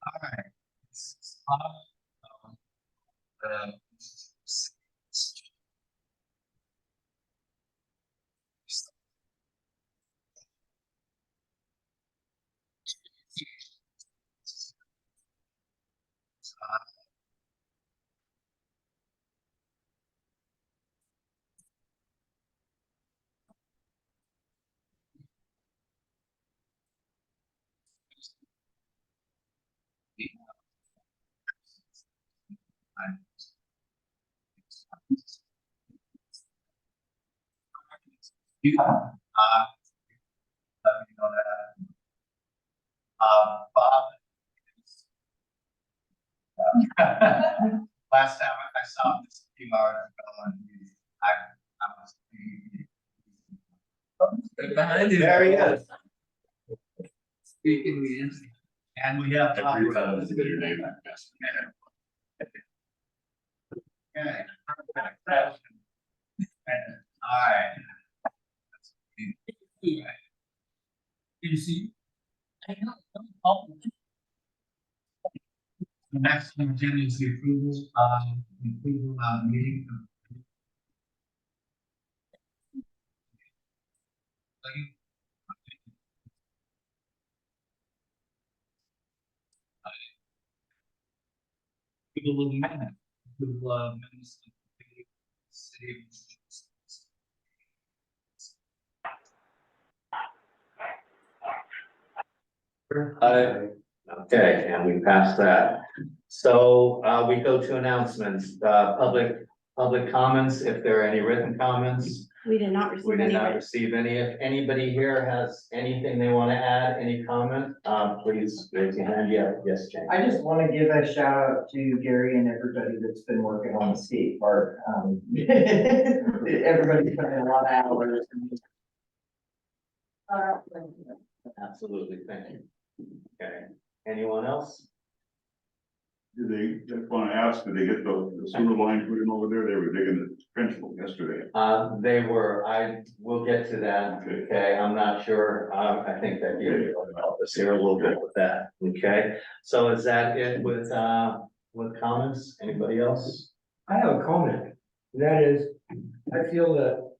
All right. This is, the- You, let me know that. Bob. Last time I saw this a few hours ago, and I was. Behind you. There he is. Speaking in. And we have. Your name. Okay. All right. Did you see? The next on the agenda is the approval, meeting. People looking at it, who, members of the city. Okay, and we passed that. So, we go to announcements, public comments, if there are any written comments. We did not We receive did any. not written- receive any. If anybody here has anything they want to add, any comment, please raise your hand. Yeah, yes, Jane. I just want to give a shout out to Gary and everybody that's been working on the skate park. Everybody's put in a lot of hours. Absolutely, thank you. Okay, anyone else? Did they, just want to ask, did they get the sewer line put in over there? They were digging the trench yesterday. They were, I will get to that, okay, I'm not sure, I think that you will help us here a little bit with that, okay? So is that it with comments, anybody else? I have a comment, and that is, I feel that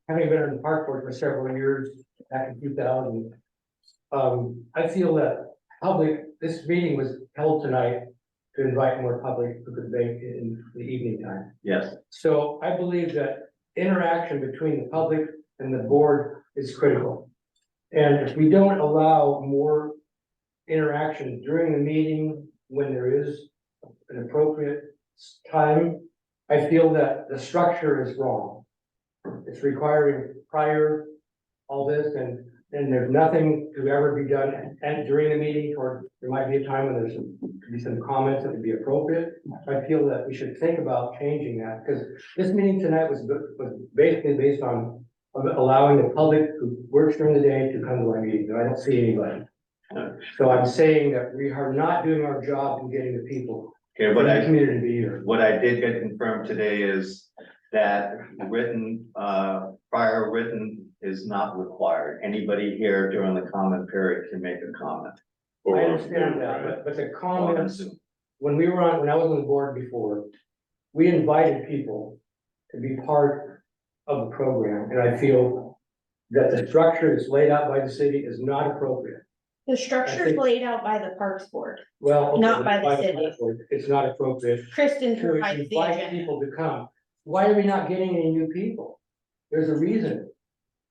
having been in the park board for several years, back in 2000, I feel that this meeting was held tonight to invite more public to debate in the evening time. Yes, So I believe that interaction between the public and the board is critical. And if we don't allow more interaction during the meeting, when there is an appropriate time, I feel that the structure is wrong. It's requiring prior, all this, and there's nothing to ever be done, and during the meeting, or there might be a time when could be some comments that would be appropriate. I feel that we should think about changing that, because this meeting tonight was basically based on allowing the public who works during the day to come to our meetings, and I don't see anybody. So I'm saying that we are not doing our job in getting the people okay, in the community to be here. what I did get confirmed today is that prior written is not required. Anybody here during the comment period can make a comment. I understand that, but the Or on comments, Zoom. when I was on the board before, we invited people to be part of the program, and I feel that the structure that's laid out by the city is not appropriate. The structure is think- laid out by the Parks Board. Well, okay, Not by the by city. board, it's not appropriate Kristen to provides the invite agenda. people to come. Why are we not getting any new people? There's a reason.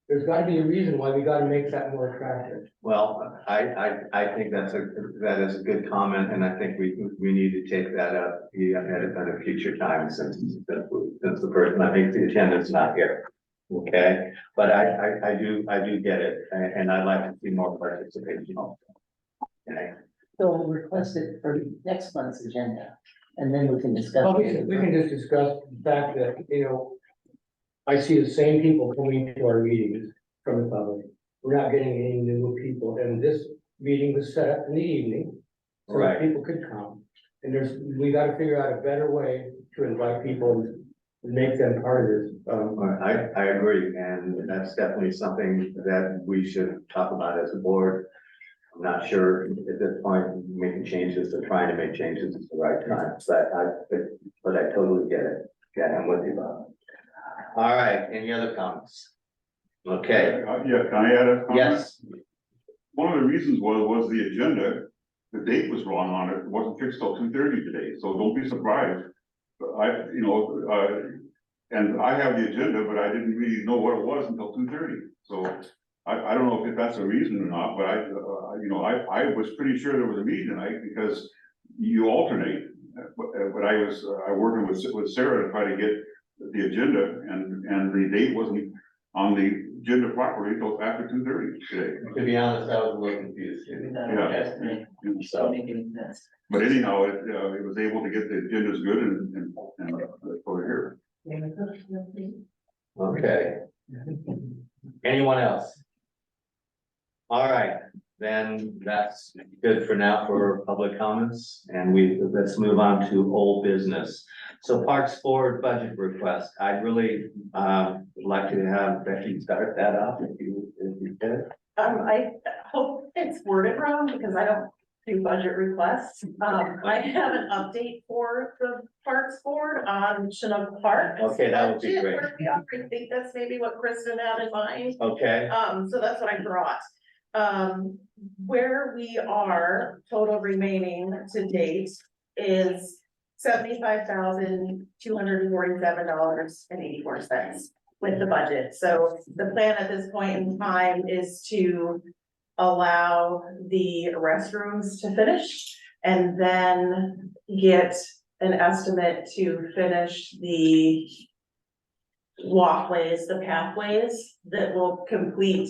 There's gotta be a reason why we gotta make that more attractive. Well, I think that is a good comment, and I think we need to take that up at a future time, since the person, I think the attendant's not here. Okay, but I do get it, and I'd like to see more participation also. Okay, So we'll request it for next month's agenda, and then we can discuss. Well, we can just discuss the fact that, I see the same people coming to our meetings from the public. We're not getting any new people, and this meeting was set up in the evening. So that Right. people could come, and we gotta figure out a better way to invite people and make them part of this. I agree, and that's definitely something that we should talk about as a board. I'm not sure at this point, making changes or trying to make changes is the right time, but I totally get it. Yeah, I'm with you, Bob. All right, any other comments? Okay, Yeah, can I add a comment? yes, One of the reasons was the agenda, the date was wrong on it, it wasn't fixed till 2:30 today, so don't be surprised. And I have the agenda, but I didn't really know what it was until 2:30, so I don't know if that's a reason or not, but I was pretty sure there was a meeting tonight because you alternate. But I working with Sarah to try to get the agenda and the date wasn't on the agenda properly until after 2:30 today. to be honest, I was a little confused too. So, But anyhow, it was able to get the agendas good and over here. okay. Anyone else? All right, then that's good for now for public comments, and let's move on to old business. So Parks Board budget request, I'd really, would like to have Becky start that off if you could. I hope it's worded wrong because I don't do budget requests. I have an update for the Parks Board on Chinook Park. Okay, that would be Budget, great. where we are. I think that's maybe what Kristen had in mind. Okay, So that's what I brought. Where we are, total remaining to date is $75,247.84 with the budget. So the plan at this point in time is to allow the restrooms to finish and then get an estimate to finish the walkways, the pathways that will complete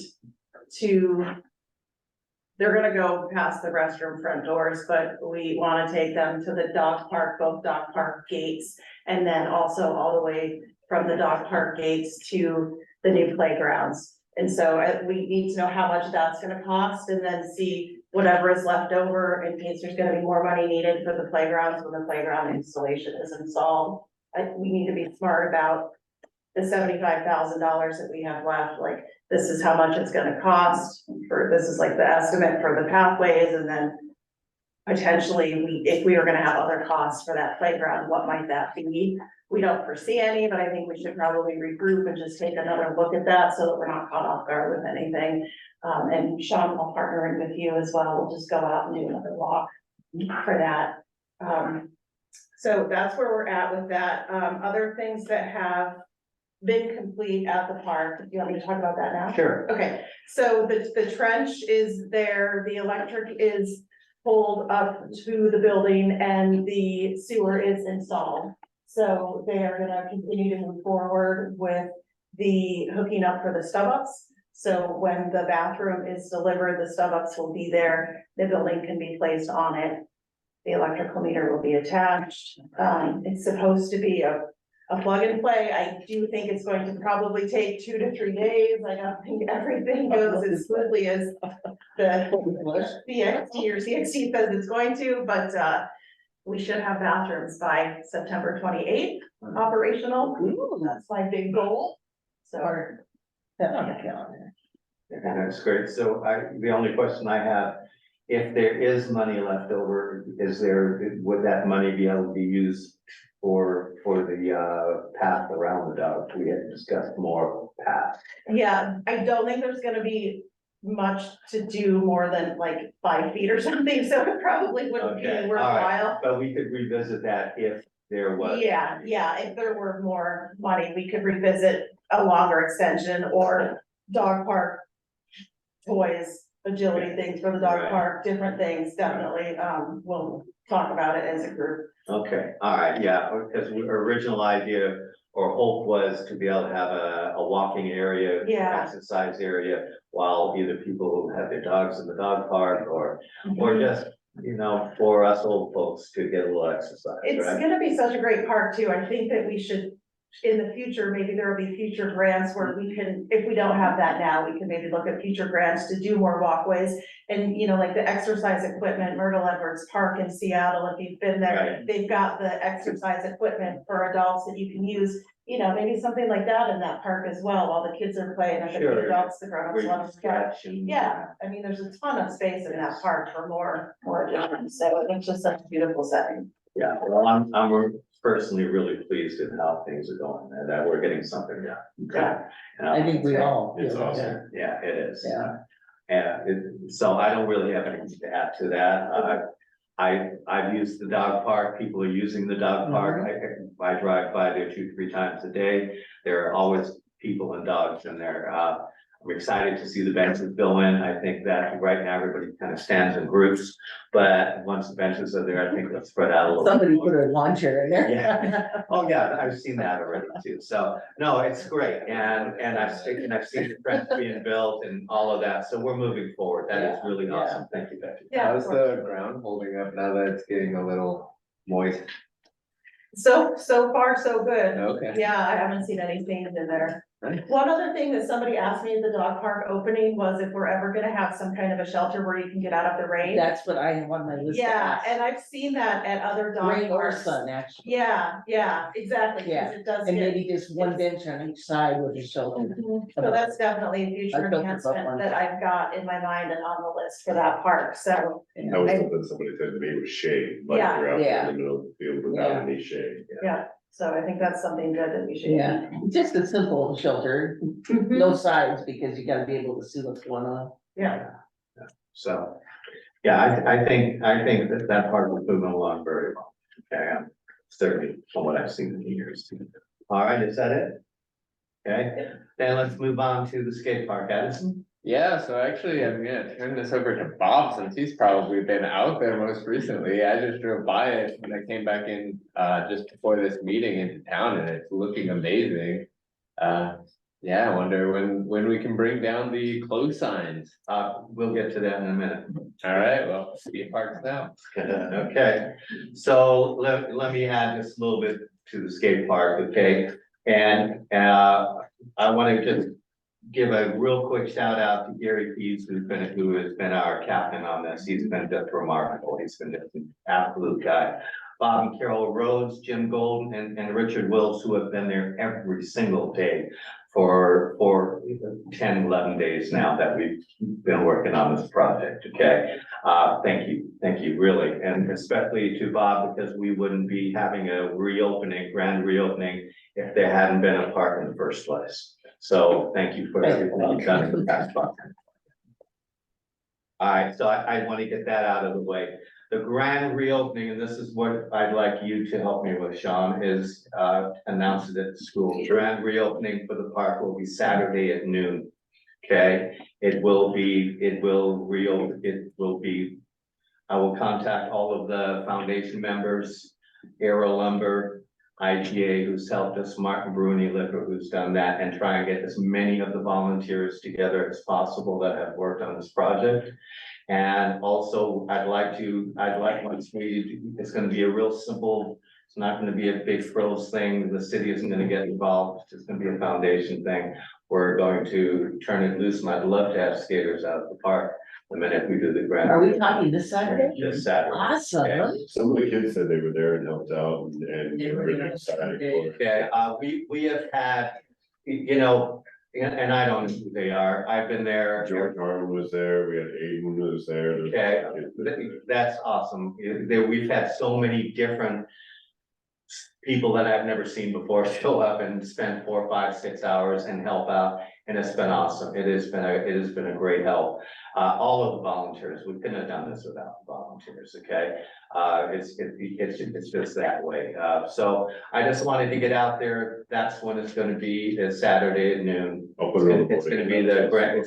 to. They're gonna go past the restroom front doors, but we wanna take them to the dog park, both dog park gates. And then also all the way from the dog park gates to the new playgrounds. And so we need to know how much that's gonna cost and then see whatever is left over in case there's gonna be more money needed for the playgrounds when the playground installation is installed. We need to be smart about the $75,000 that we have left, like, this is how much it's gonna cost, this is like the estimate for the pathways, and then potentially, if we were gonna have other costs for that playground, what might that be? We don't foresee any, but I think we should probably regroup and just take another look at that so that we're not caught off guard with anything. And Sean will partner in with you as well, we'll just go out and do another walk for that. So that's where we're at with that. Other things that have been complete at the park, do you want me to talk about that now? sure. Okay, so the trench is there, the electric is pulled up to the building and the sewer is installed. So they are gonna continue to move forward with the hooking up for the stub-ups. So when the bathroom is delivered, the stub-ups will be there, the building can be placed on it. The electrical meter will be attached. It's supposed to be a plug and play. I do think it's going to probably take 2 to 3 days. I don't think everything goes as smoothly as the CXT or CXT says it's going to, but we should have bathrooms by September 28th operational. That's my big goal. So, That's great. So the only question I have, if there is money left over, would that money be able to be used for the path around the dog? We had discussed more path. yeah, I don't think there's gonna be much to do more than like 5 feet or something, so it probably wouldn't Okay, be all right. worthwhile. But we could revisit that if there was. Yeah, if there were more money, we could revisit a longer extension or dog park toys, agility things for the dog Right. park, different things, definitely, we'll talk about it as a group. Okay, all right, yeah, because our original idea or hope was to be able to have a walking area. Yeah. Exercise area, while either people who have their dogs in the dog park or just, for us old folks to get a little exercise, It's right? gonna be such a great park too, I think that we should, in the future, maybe there will be future grants where we can, if we don't have that now, we can maybe look at future grants to do more walkways. And, like the exercise equipment, Myrtle Edwards Park in Seattle, if you've been there, Right. they've got the exercise equipment for adults that you can use you know, maybe something like that in that park as well, while the kids are playing, and Sure. the dogs, the grown-ups, Where you let them stretch. stretch and. Yeah, I mean, there's a ton of space in that park for more additions, so it's just such a beautiful setting. Yeah, well, I'm personally really pleased at how things are going and that we're getting something done. Yeah. And I think we all. It's feel that. awesome. Yeah, it is. Yeah. And so I don't really have anything to add to that. I've used the dog park, people are using the dog park, I drive by there 2-3 times a day. There are always people and dogs in there. I'm excited to see the benches go in. I think that right now everybody kind of stands in groups, but once the benches are there, I think they'll spread out a little. Somebody put a lawn chair in there. Yeah, oh yeah, I've seen that already too, so, no, it's great, and I've seen the fence being built and all of that, so we're moving forward, that is really awesome, thank you, Becky. Yeah, of How's course. the ground holding up now that it's getting a little moist? So far, so good. Okay. Yeah, I haven't seen any change in there. Nice. One other thing that somebody asked me at the dog park opening was if we're ever gonna have some kind of a shelter where you can get out of the rain. That's what I have on my list. to Yeah, ask. and I've seen that at other dog Rain or parks. sun, actually. Yeah, exactly, Yeah, because it does And get. maybe just one bench on each side with a shelter. Mhm. So that's definitely a future I built it up enhancement once. that I've got in my mind and on the list for that park, so. That was something somebody said to me was shade, like Yeah. you're out Yeah. in the middle of the field without Yeah. any shade. Yeah, so I think that's something good that we should. Yeah, just a simple shelter, Mhm. no sides, because you gotta be able to see what's going on. Yeah, So, yeah, I think that part was moving along very well, okay, certainly from what I've seen in the years. All right, is that it? Okay, then let's move on to the skate park, Addison. Yeah, so actually, I'm gonna turn this over to Bob since he's probably been out there most recently. I just drove by it when I came back in, just before this meeting into town and it's looking amazing. Yeah, I wonder when we can bring down the close signs. We'll get to that in a minute. All right, well, skate parks now. Okay, so let me add just a little bit to the skate park, okay? And, I wanna just give a real quick shout out to Gary Pease, who has been our captain on this. He's been just remarkable. He's been just an absolute guy. Bob and Carol Rhodes, Jim Golden, and Richard Wills, who have been there every single day for 10, 11 days now that we've been working on this project, okay? Thank you, really, and especially to Bob, because we wouldn't be having a grand reopening if there hadn't been a park in the first place. So thank you for everything you've done in the past month. All right, so I want to get that out of the way. The grand reopening, and this is what I'd like you to help me with, Sean, is announce it at the school. The grand reopening for the park will be Saturday at noon. Okay, it will be, I will contact all of the foundation members, Aero Lumber, IGA, who's helped us, Martin Bruni Liquor, who's done that, and try and get as many of the volunteers together as possible that have worked on this project. And also, I'd like once it's gonna be a real simple, it's not gonna be a big frills thing, the city isn't gonna get involved, it's just gonna be a foundation thing. We're going to turn it loose, and I'd love to have skaters out of the park the minute we do the grand. Are we talking this Saturday? This Saturday. Awesome. Some of the kids said they were there and helped out and. They were really there excited Saturday. for it. Okay, we have had, you know, and I don't know who they are, I've been there. George Harmon was there, we had Aiden who was there. Okay, that's awesome. We've had so many different people that I've never seen before show up and spend 4, 5, 6 hours and help out. And it's been awesome. It has been a great help. All of the volunteers, we couldn't have done this without the volunteers, okay? It's just that way. So I just wanted to get out there. That's when it's gonna be, is Saturday at noon. I'll put it on the It's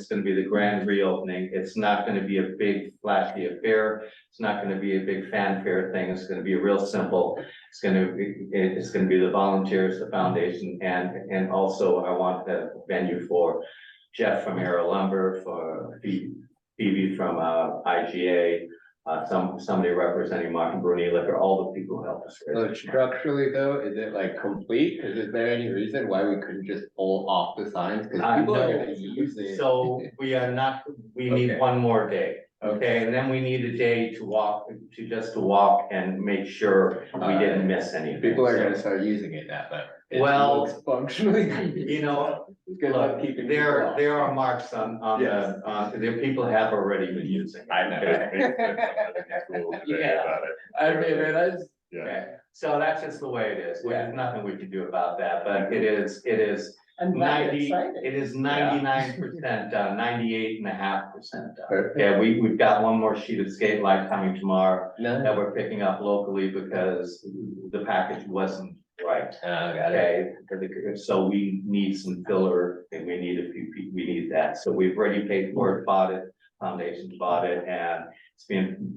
gonna be the grand reopening. It's not gonna be a big flashy affair. It's not gonna be a big fanfare thing. It's gonna be real simple. It's gonna be the volunteers, the foundation, and also I want the venue for Jeff from Aero Lumber, for Phoebe from IGA, somebody representing Martin Bruni Liquor, all the people who helped us. raise So this money. structurally though, is it like complete? Is there any reason why we couldn't just pull off the signs? Cause people are No. gonna use it. So we need Okay. one more day, okay, and then we need a day to walk and make sure we didn't miss anything. People are gonna start using it that, but. It Well, looks functionally. You know, Good luck keeping. people off. there are marks on Yes. there people have already been using. it. I know. Yeah. I mean, it is. Okay, so that's just the way it is, Yeah. there's nothing we can do about that, but it is I'm glad you're 90, excited. it is 99% done, 98.5% done. Perfect. Yeah, we've got one more sheet of skate light coming tomorrow No. that we're picking up locally because the package wasn't right. Oh, got it. Okay, so we need some filler and we need we need that, so we've already paid for it, bought it, foundations bought it, and it's being,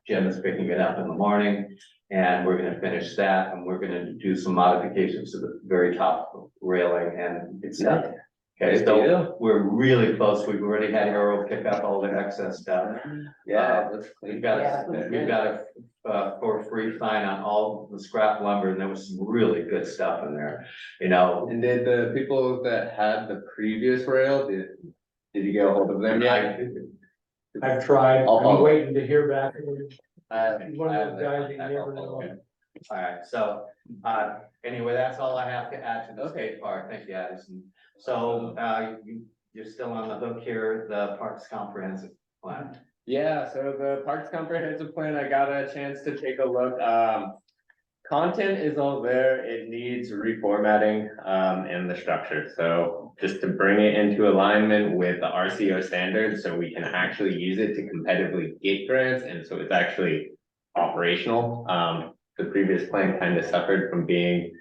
Jim is picking it up in the morning. And we're gonna finish that, and we're gonna do some modifications to the very top railing, and it's done. Okay, Good so deal. we're really close, we've already had Arrow pick up all the excess stuff. Yeah, that's We've got, for free sign on all the scrap lumber, and there was some really good stuff in there, you know. And did the people that had the previous rail, did you get a hold of them yet? I've tried, I'll- I'm waiting to hear back. I- One I of those guys that you haven't- never know. okay. Alright, so, anyway, that's all I have to add to the skate park, thank you, Addison. So, you're still on the hook here, the Parks Comprehensive Plan. Yeah, so the Parks Comprehensive Plan, I got a chance to take a look. Content is all there. It needs reformatting, in the structure. So just to bring it into alignment with the RCO standards, so we can actually use it to competitively get grants, and so it's actually operational. The previous plan kind of suffered from being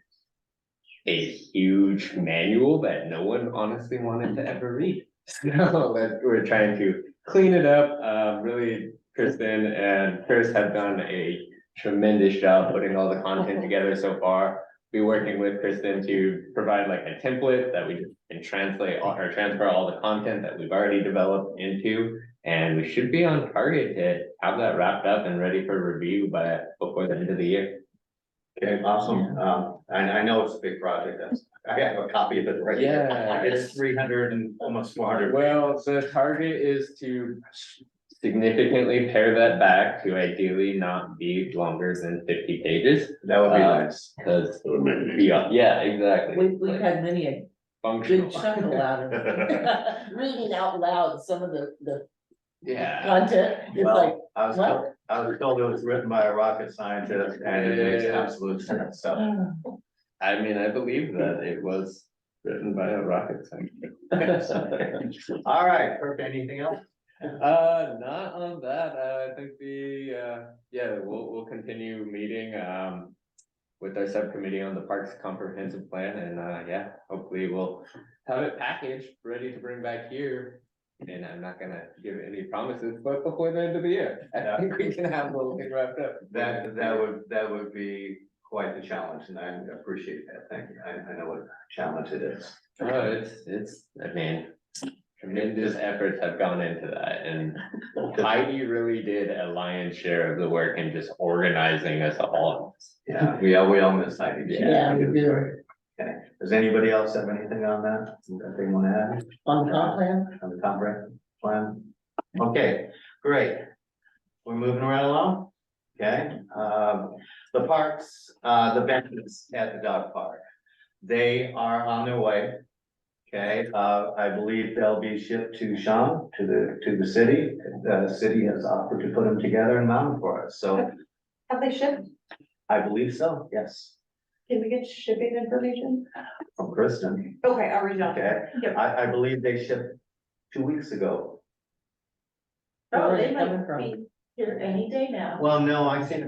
a huge manual that no one honestly wanted to ever read. So that we're trying to clean it up. Really, Kristen and Chris have done a tremendous job putting all the content together so far. Be working with Kristen to provide like a template that we can translate or transfer all the content that we've already developed into. And we should be on target to have that wrapped up and ready for review before the end of the year. Okay, awesome. I know it's a big project. I have a copy of it right here. Yeah, It's 300 and almost 400. Well, the target is to significantly pare that back to ideally not be longer than 50 pages. That would be nice. Cause, yeah, exactly. We've had many a Functional. good chuckle out of reading out loud some of the Yeah, content. It's Well, like, I was told it was written by a rocket scientist and it makes absolute sense, so. I mean, I believe that it was written by a rocket scientist. All right, perfect. Anything else? Not on that, I think yeah, we'll continue meeting, with our subcommittee on the Parks Comprehensive Plan, and, yeah, hopefully we'll have it packaged, ready to bring back here. And I'm not gonna give any promises, but before the end of the year, I think we can have the whole thing wrapped up. That would be quite the challenge, and I appreciate that. Thank you. I know what a challenge it is. Oh, I mean, tremendous efforts have gone into that, and Heidi really did a lion's share of the work in just organizing us all. Yeah, we all miss Heidi. yeah, we do. Okay, does anybody else have anything on that they want to add On the comp plan, on the comprehensive plan? Okay, great. We're moving right along. Okay, the parks, the benches at the dog park, they are on their way. Okay, I believe they'll be shipped to Sean, to the city. The city has offered to put them together and mount them for us, so Have they shipped? I believe so, yes, Can we get shipping information? from Kristen. Okay, I'll reach out. Okay, Yep. I believe they shipped 2 weeks ago. Oh, Where are they they coming might from? be here any day now. Well, no, I think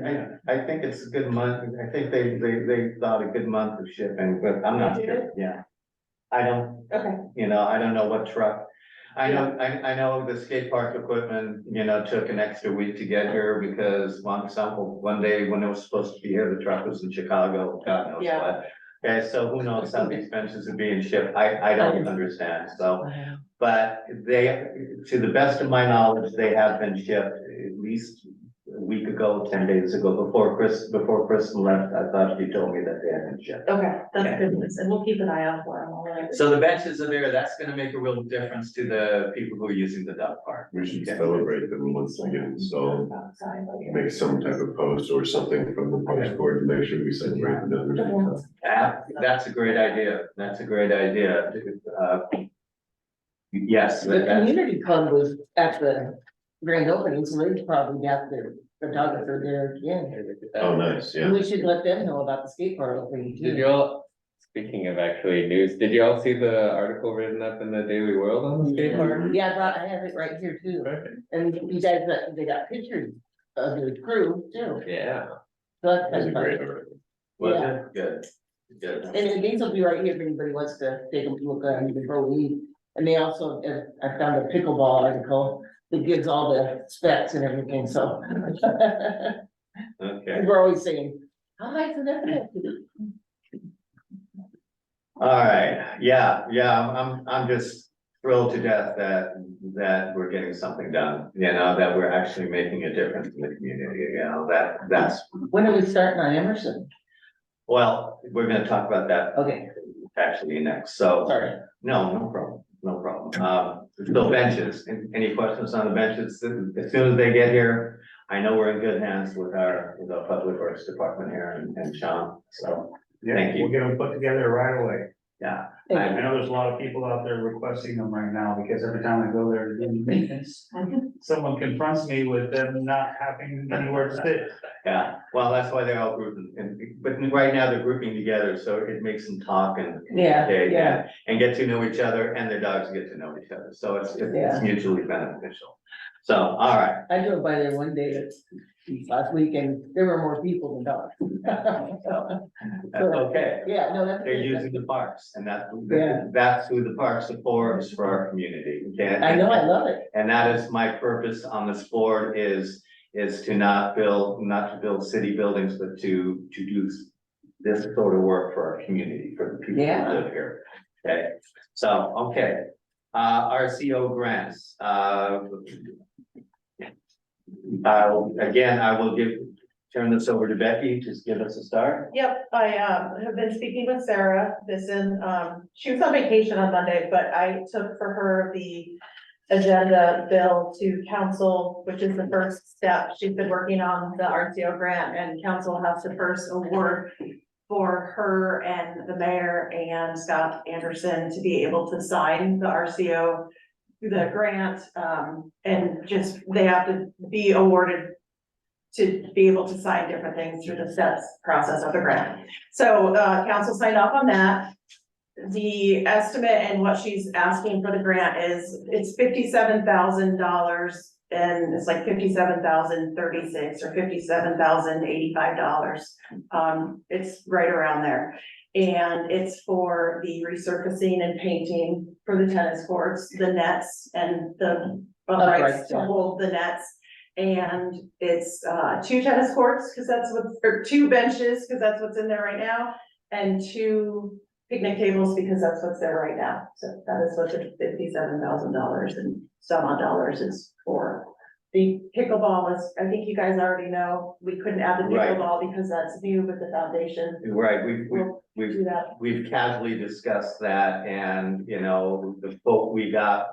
it's a good month. I think they thought a good month of shipping, but I'm not They sure, yeah. I don't, Okay, I don't know what truck. I know the skate park equipment, took an extra week to get here because one day when it was supposed to be here, the truck was in Chicago, God knows Yeah. what. Okay, so who knows how these benches are being shipped? I don't understand, so. But they, to the best of my knowledge, they have been shipped at least a week ago, 10 days ago, before Chris left, I thought he told me that they hadn't shipped. Okay, that's Okay. good news, and we'll keep an eye out for them, all right? So the benches are there, that's gonna make a real difference to the people who are using the dog park. We should Okay. celebrate them once again, so make some type of post or something from the parks board to make sure we celebrate them. That's a great idea, that's a great idea. Yes, The that- community club was at the grand opening, so they probably got their photographer there again. Oh, nice, And yeah. we should let them know about the skate park opening Did too. you all, speaking of actually news, did you all see the article written up in the Daily World on the skate park? Yeah, I have it right here too. Perfect. And you guys, they got pictures of the crew too. Yeah. So that's That was a kind great of fun. article. Was Yeah. it? Good, good. And these will be right here if anybody wants to take a look at them before we leave. And they also, I found a pickleball article that gives all the specs and everything, so. Okay. We're always saying, how high is the net? All right, yeah, I'm just thrilled to death that we're getting something done, you know, that we're actually making a difference in the community, you know, that's, When are we starting on Emerson? well, we're gonna talk about that Okay, actually next, so. sorry. No problem, no problem. So benches, any questions on the benches? As soon as they get here, I know we're in good hands with our public works department here and Sean, so, thank you. We'll get them put together right away. Yeah. I know there's a lot of people out there requesting them right now, because every time I go there to do maintenance, someone confronts me with them not having anywhere to sit. Yeah, well, that's why they're all grouping, but right now they're grouping together, so it makes them talk and. Yeah, Okay, yeah. and get to know each other, and their dogs get to know each other, so it's Yeah. mutually beneficial. So, all right, I drove by there one day last week and there were more people than dogs. that's okay. Yeah, no, that's. They're using the parks, and Yeah. that's who the parks are for our community. Okay? I know, I love it. And that is my purpose on this board is to not to build city buildings, but to do this sort of work for our community, for the people Yeah. who live here. Okay, so, okay, RCO grants, again, I will turn this over to Becky, just give us a start. Yep, I have been speaking with Sarah Bisson, she was on vacation on Monday, but I took for her the agenda bill to council, which is the first step. She's been working on the RCO grant, and council has to first award for her and the mayor and Scott Anderson to be able to sign the RCO, the grant, and just, they have to be awarded to be able to sign different things through the steps process of the grant. So, council signed off on that. The estimate and what she's asking for the grant is, it's $57,000, and it's like $57,036 or $57,085. It's right around there. And it's for the resurfacing and painting for the tennis courts, the nets and the uprights Uprights, to yeah. hold the nets. And it's, 2 tennis courts, cause that's what, or 2 benches, cause that's what's in there right now, and 2 picnic tables, because that's what's there right now. So that is what the $57,000 and some odd dollars is for. The pickleball is, I think you guys already know, we couldn't add the Right. pickleball because that's new with the foundation. Right, We'll do that. we've casually discussed that, and, you know, the quote we got.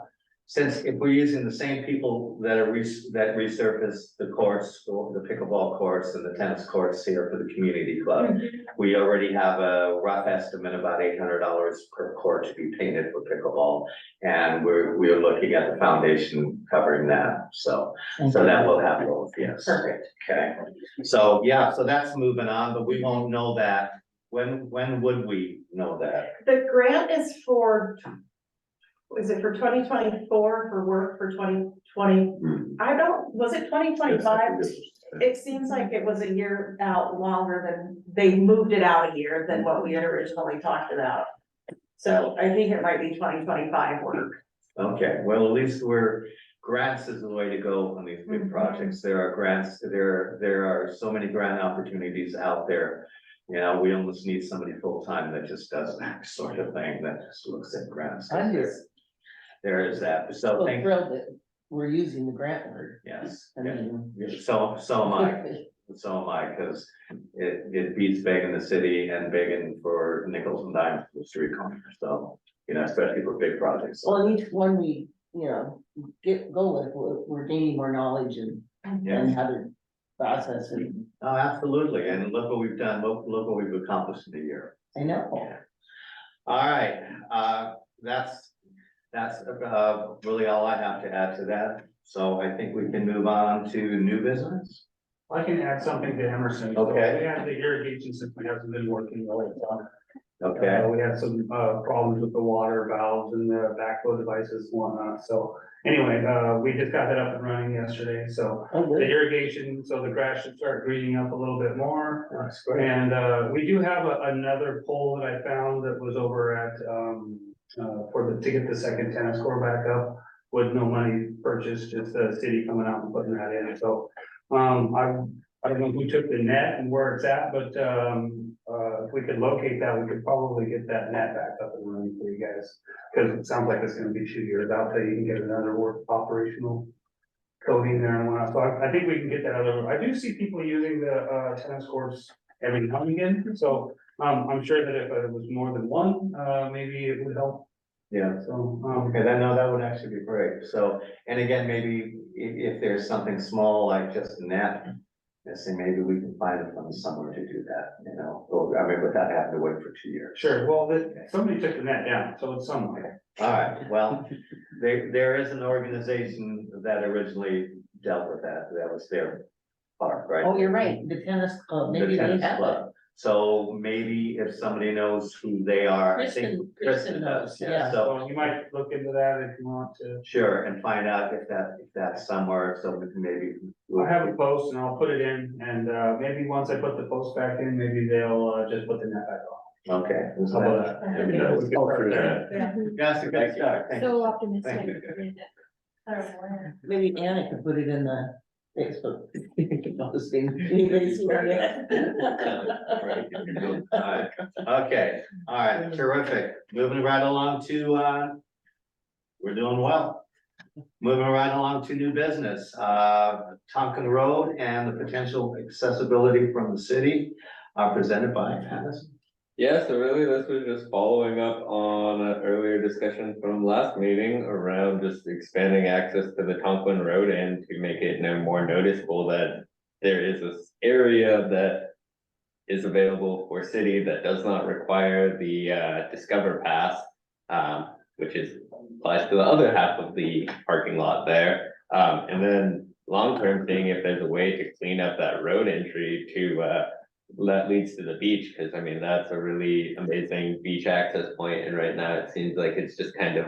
Since if we're using the same people that that resurface the courts, or the pickleball courts and the tennis courts here for the community club. We already have a rough estimate, about $800 per court to be painted for pickleball. And we're looking at the foundation covering that, so that will have both, yes. Perfect. Okay, so, yeah, so that's moving on, but we won't know that, when would we know that? The grant is for, is it for 2024 for work for 2020? Was it 2025? It seems like it was a year out longer than, they moved it out a year than what we had originally talked about. So I think it might be 2025 work. Okay, well, at least grants is the way to go on these big projects. There are grants, there are so many grant opportunities out there. You know, we almost need somebody full-time that just does that sort of thing, that just looks at grants. I'm here. There is that, so So thank, thrilled that we're using the grant word. Yes. I mean. So am I. So am I, because it beats big in the city and big in for nickels and dimes for the street corner, so, especially for big projects. Well, each one we, go with, we're gaining more knowledge and how to process it. Oh, absolutely, and look what we've done, look what we've accomplished in a year. I know. All right, that's really all I have to add to that, so I think we can move on to new business. I can add something to Emerson. So Okay. We had the irrigation system hasn't been working really well. Okay, We had some, problems with the water valves and the backflow devices and whatnot, so anyway, we just got that up and running yesterday, so. Oh, The good. irrigation, so the grass should start greening up a little bit more. that's great. And, we do have another pole that I found that was over at, to get the second tennis court back up with no money purchased, just the city coming out and putting that in, so. I don't know who took the net and where it's at, but, if we could locate that, we could probably get that net back up and running for you guys. Cause it sounds like it's gonna be 2 years out till you can get another work operational coding there and whatnot, so I think we can get that other, I do see people using the, tennis courts every now and again, so. I'm sure that if it was more than one, maybe it would help, Yeah. so, Okay, then no, that would actually be great, so, and again, maybe if there's something small like just a net. Let's say maybe we can find it from somewhere to do that, or, I mean, without having to wait for 2 years. sure, well, somebody took the net down, so it's somewhere. All right, well, there is an organization that originally dealt with that was their part, right? Oh, you're right, the tennis club, The maybe they tennis have it. club. So maybe if somebody knows who they are, I think Kristen does, yeah, so. So you might look into that if you want to. Sure, and find out if that's somewhere, so we can maybe. I'll have a post and I'll put it in and, maybe once I put the post back in, maybe they'll, just put the net back on. Okay. How about that? Yeah. We can start there. That's a good start, thank you. So Thank optimistic. you. Maybe Anna could put it in the Facebook. Posting. Anybody see that yet? Alright, okay, all right, terrific. Moving right along to, we're doing well. Moving right along to new business, Tonkin Road and the potential accessibility from the city are presented by Madison. Yeah, so really this was just following up on an earlier discussion from last meeting around just expanding access to the Tonquin Road and to make it more noticeable that there is this area that is available for city that does not require the Discover Pass, which applies to the other half of the parking lot there. And then long-term seeing if there's a way to clean up that road entry to that leads to the beach, because I mean, that's a really amazing beach access point, and right now it seems like it's just kind of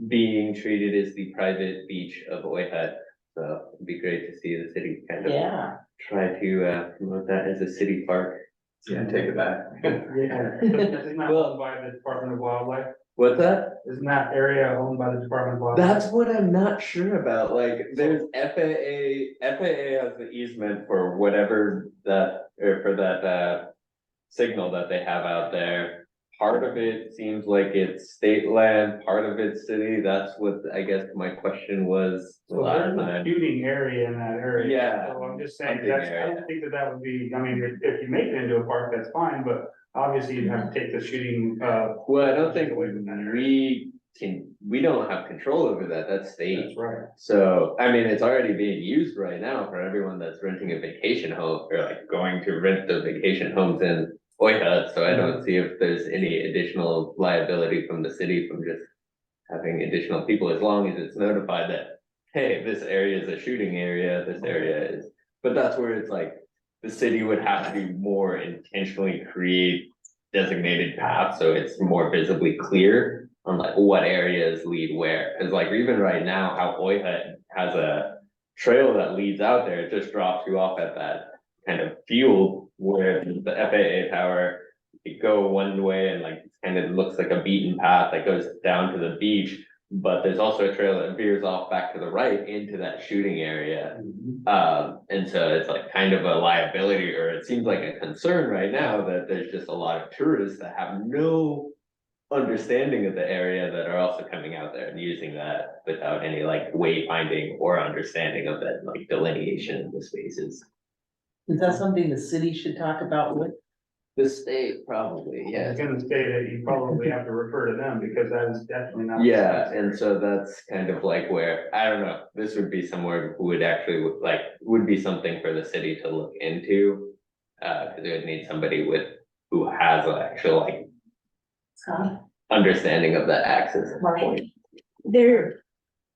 being treated as the private beach of Oyhut. So it'd be great to see the city kind of Yeah. try to promote that as a city park. Yeah, take it back. Yeah. Isn't that owned by the Department of Wildlife? What's that? Isn't that area owned by the Department of Wildlife? That's what I'm not sure about, like, there's FAA has the easement for whatever that, or for that, signal that they have out there. Part of it seems like it's state land, part of it's city, that's what I guess my question was So last there's a time. shooting area in that area. Yeah. So I'm just saying, Hunting I area. don't think that would be, I mean, if you make it into a park, that's fine, but obviously you'd have to take the shooting, Well, I don't think away from that area. we don't have control over that, that's state. That's right. So, I mean, it's already being used right now for everyone that's renting a vacation home, or like going to rent the vacation homes in Oyhut, so I don't see if there's any additional liability from the city from just having additional people, as long as it's notified that, hey, this area is a shooting area, this area is, but that's where it's like, the city would have to more intentionally create designated paths, so it's more visibly clear on like what areas lead where, cause like even right now, how Oyhut has a trail that leads out there, it just drops you off at that kind of field where the FAA tower, you go one way and like, it kind of looks like a beaten path that goes down to the beach, but there's also a trail that veers off back to the right into that shooting area. And so it's like kind of a liability, or it seems like a concern right now that there's just a lot of tourists that have no understanding of the area that are also coming out there and using that without any like wayfinding or understanding of that like delineation of the spaces. Is that something the city should talk about with? The state probably, I yeah. was gonna say that you probably have to refer to them because that is definitely not. Yeah, and so that's kind of like where, I don't know, this would be somewhere who would actually like, would be something for the city to look into. Cause it would need somebody with, who has an actual like Scott, understanding of the access Marshall. point. There,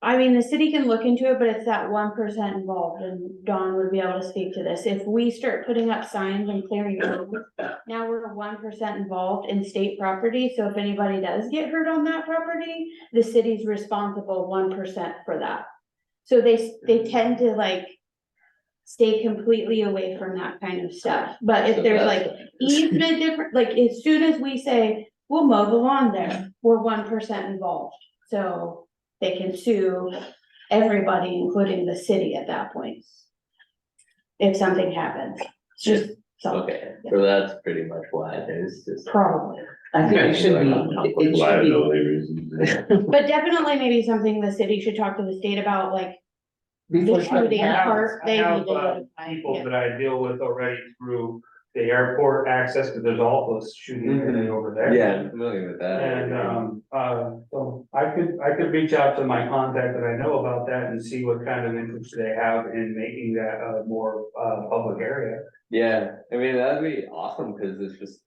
I mean, the city can look into it, but it's that 1% involved, and Dawn would be able to speak to this. If we start putting up signs and clearing roads, now we're 1% involved in state property, so if anybody does get hurt on that property, the city's responsible 1% for that. So they tend to like stay completely away from that kind of stuff, but if So there's that's like easement different, like as soon as we say, we'll mow the lawn there, we're 1% involved, so they can sue everybody, including the city at that point. If something happens, it's just something, Okay, so that's pretty much why there's just. probably. I think it should be, it should be, Liability reasons. But definitely maybe something the city should talk to the state about, like, before the something shooting happens. part, I they have, need to notify, people yeah. that I deal with already through the airport access, because there's also shooting area over there. Yeah, I'm familiar with that. And, so I could reach out to my contact that I know about that and see what kind of interest they have in making that a more, public area. Yeah, I mean, that'd be awesome, cause it's just,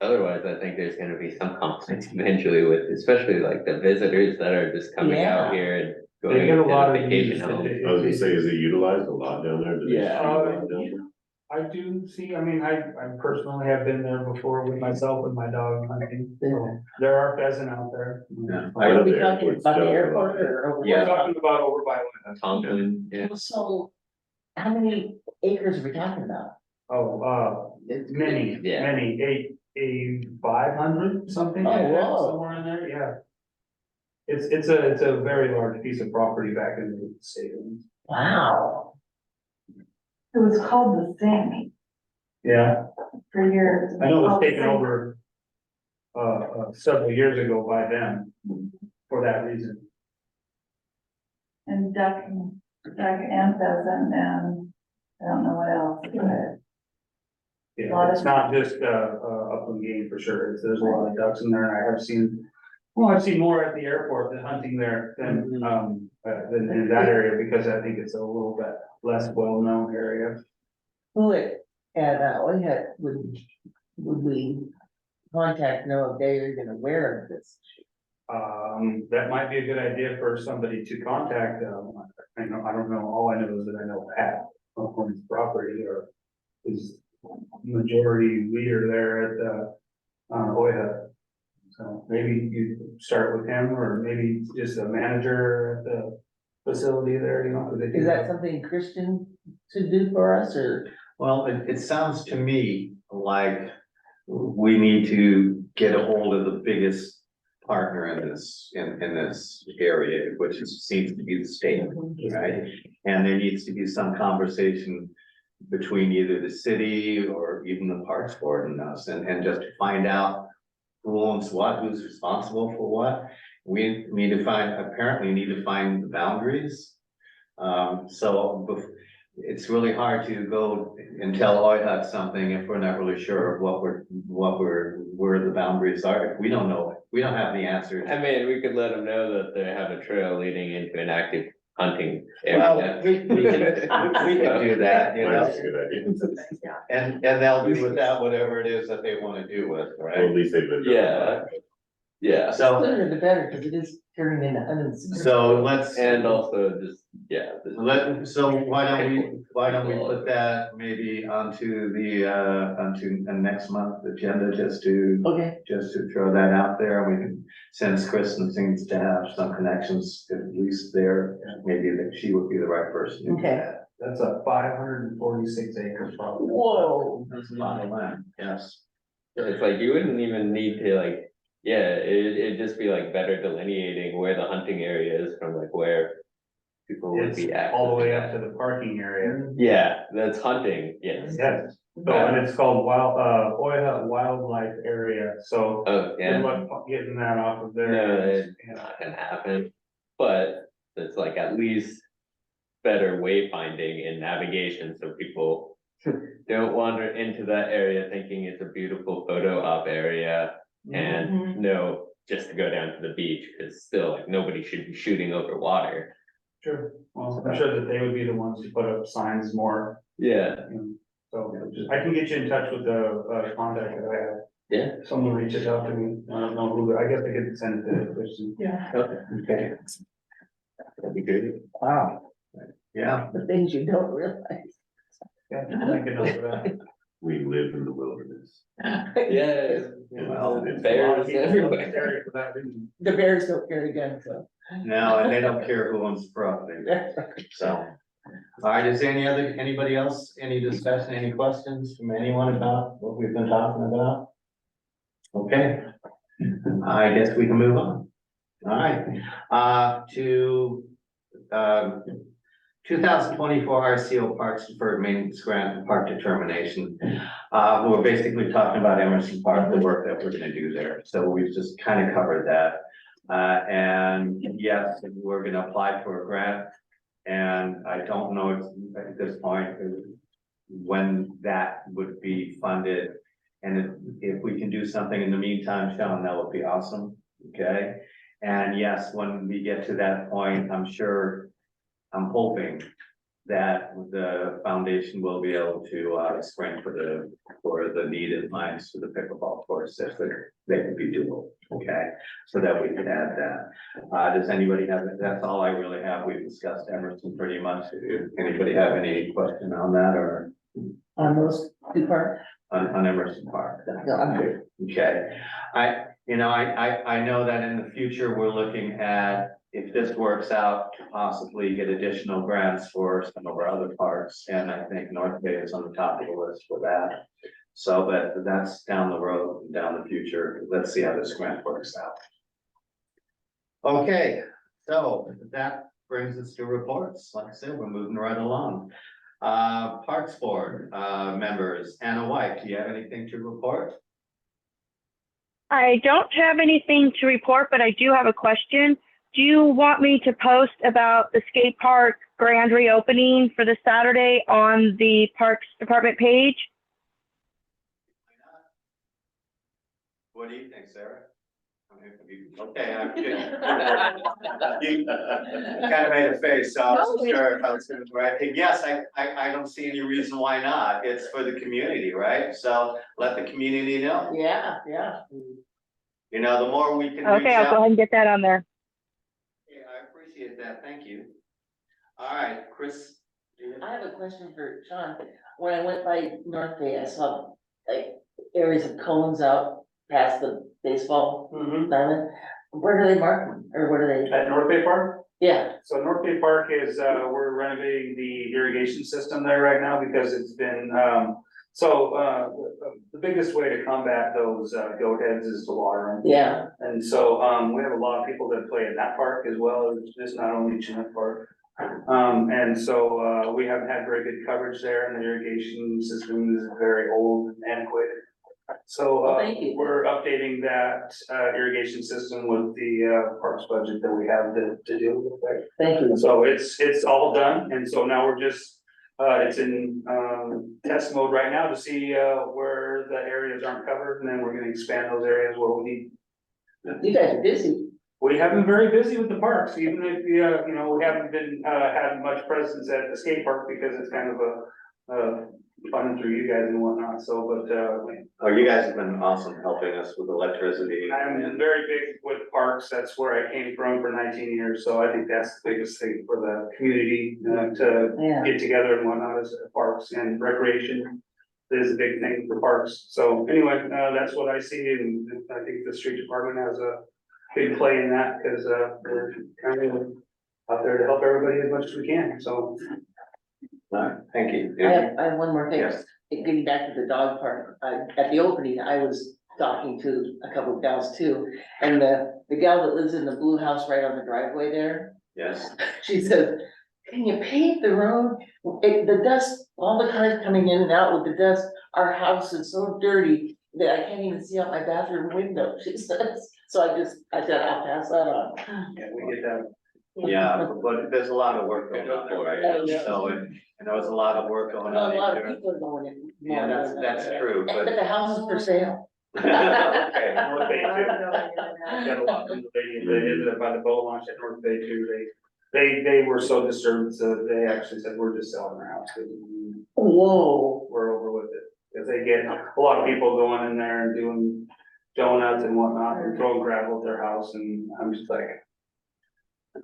otherwise, I think there's gonna be some conflict eventually with, especially like the visitors that are just coming out Yeah. here and They going get a lot to of vacation use. home. I was gonna say, is it utilized a lot down there? Do they Yeah. shoot a lot down there? I do see, I mean, I personally have been there before with myself and my dog hunting, so there are pheasant out there. Yeah. Are we the talking airport's about the down there. airport or? over Yeah. We're talking about over by, Conklin, yeah. So, how many acres are we talking about? many, Yeah. many, 500 something like Oh, that, whoa. somewhere in there, yeah. It's a very large piece of property back in the state. Wow. It was called the Thing Yeah, for years. I know it was Called The taken Thing. over several years ago by them for that reason. And duck and pheasant and I don't know what else, but Yeah, it's not just upland game for sure, there's a lot of ducks in there, and I have seen, well, I've seen more at the airport than hunting there than in that area, because I think it's a little bit less well-known area. Who at, would we contact Noah if they're even aware of this? That might be a good idea for somebody to contact, I don't know, all I know is that I know Pat on his property or is majority leader there at Oya. So maybe you start with him, or maybe just a manager at the facility there, you know, 'cause they do Is that have- something Christian should do for us or? Well, it sounds to me like we need to get a hold of the biggest partner in this area, which seems to be the state, right? And there needs to be some conversation between either the city or even the Parks Board and us, and just to find out who owns what, who's responsible for what. We need to apparently need to find the boundaries. It's really hard to go and tell OIHUC something if we're not really sure of where the boundaries are. If we don't know, we don't have the answers. I mean, we could let them know that they have a trail leading into an active hunting Well, area. we can do that, you That's a know, good idea. and they'll do with that whatever it is that they wanna do with, Well, at right? least they've been. Yeah. Yeah, So, Sooner the better, because it is turning into hunting season. so let's. and also just, yeah. So why don't we put that maybe onto the next month agenda, just to Okay, throw that out there, we can, since Kristen seems to have some connections, at least there, maybe that she would be the right person to do Okay. that. That's a 546 acres property. whoa. That's a lot of land, yes. It's like you wouldn't even need to like, yeah, it'd just be like better delineating where the hunting area is from like where people would It's be. all the way up accessing to the parking area. that. Yeah, that's hunting, yes. Yes, so, and it's called Oya Wildlife Area, so. Oh, yeah. Good luck getting that off of No, there. it's not gonna happen, but it's like at least better wayfinding and navigation, so people don't wander into that area thinking it's a beautiful photo op area and no, just to go down to the beach, cause still, like, nobody should be shooting over water. Sure, well, I'm sure that they would be the ones who put up signs more, Yeah, you know, so I can get you in touch with the contact that I have. yeah, Someone reaches out to me, I don't know who, I guess I could send it to Christian. okay. That'd be good. Wow, Yeah, the things you don't realize. Yeah, I can know that. We live in the wilderness. Yeah. Well, it's Bears everywhere. For that reason. The bears don't carry guns, so. no, and they don't care who owns the property, so. All right, is there anybody else, any discussion, any questions from anyone about what we've been talking about? Okay, I guess we can move on. All right, to, 2024 RCO Parks Deferred Maintenance Grant and Park Determination. We're basically talking about Emerson Park, the work that we're gonna do there, so we've just kind of covered that. And yes, we're gonna apply for a grant. And I don't know at this point when that would be funded. And if we can do something in the meantime, Sean, that would be awesome, okay? And yes, when we get to that point, I'm hoping that the foundation will be able to spring for the needed lines for the pickleball course, if they could be doable, okay? So that we could add that. Does anybody have, that's all I really have. We've discussed Emerson pretty much. If anybody have any question on that or On those two parts? on Emerson Park? No, I'm good. Okay, I know that in the future, we're looking at, if this works out, to possibly get additional grants for some of our other parks, and I think North Bay is on the top of the list for that. So that's down the road, down the future, let's see how this grant works out. Okay, so that brings us to reports, like I said, we're moving right along. Parks Board, members, Anna White, do you have anything to report? I don't have anything to report, but I do have a question. Do you want me to post about the skate park grand reopening for this Saturday on the Parks Department page? What do you think, Sarah? Okay, I'm good. You kind of made a face, so I wasn't sure if I was gonna, right? And yes, I don't see any reason why not. It's for the community, right? So let the community know. Yeah. You know, the more we can reach Okay, I'll go out. ahead and get that on there. Yeah, I appreciate that. Thank you. All right, Chris. I have a question for Sean. When I went by North Bay, I saw like areas of cones out past the baseball diamond. Where do they mark them? Or what are they? At North Bay Park? Yeah, So North Bay Park is, we're renovating the irrigation system there right now because it's been, the biggest way to combat those, goat heads is to water them. yeah. And so, we have a lot of people that play in that park as well, it's just not only Chinook Park. And so, we haven't had very good coverage there and the irrigation system is very old and antiquated. So, Well, thank you. we're updating that, irrigation system with the, parks budget that we have to deal with there. Thank you. So it's all done, and so now we're just, it's in, test mode right now to see, where the areas aren't covered, and then we're gonna expand those areas where we need. You guys are busy. We have been very busy with the parks, even if, we haven't been, had much presence at the skate park because it's kind of a, fun through you guys and whatnot, so, but, Oh, you guys have been awesome helping us with electricity. I'm very big with parks, that's where I came from for 19 years, so I think that's the biggest thing for the community, to Yeah. get together and whatnot is parks and recreation. Is a big thing for parks, so anyway, that's what I see, and I think the street department has a big play in that, because, we're kind of out there to help everybody as much as we can, so. All right, thank you. I have one more thing. Yes. Getting back to the dog park, at the opening, I was talking to a couple of gals too. And the gal that lives in the blue house right on the driveway there, Yes, she said, can you pave the road? The dust, all the cars coming in and out with the dust, our house is so dirty that I can't even see out my bathroom window, she says. So I said, I'll pass that on. Yeah, we get that. Yeah, but there's a lot of work going on there, right? Yeah. So, and there was a lot of work going A on. lot there. of people are going in. Yeah, that's true, But but. the house is for sale. Okay. North Bay too. Got a lot of people, they ended up by the boat launch at North Bay too, they were so disturbed, so they actually said, we're just selling our house, 'cause Whoa. we're over with it. Cause they get a lot of people going in there and doing donuts and whatnot, and throwing gravel at their house, and I'm just like.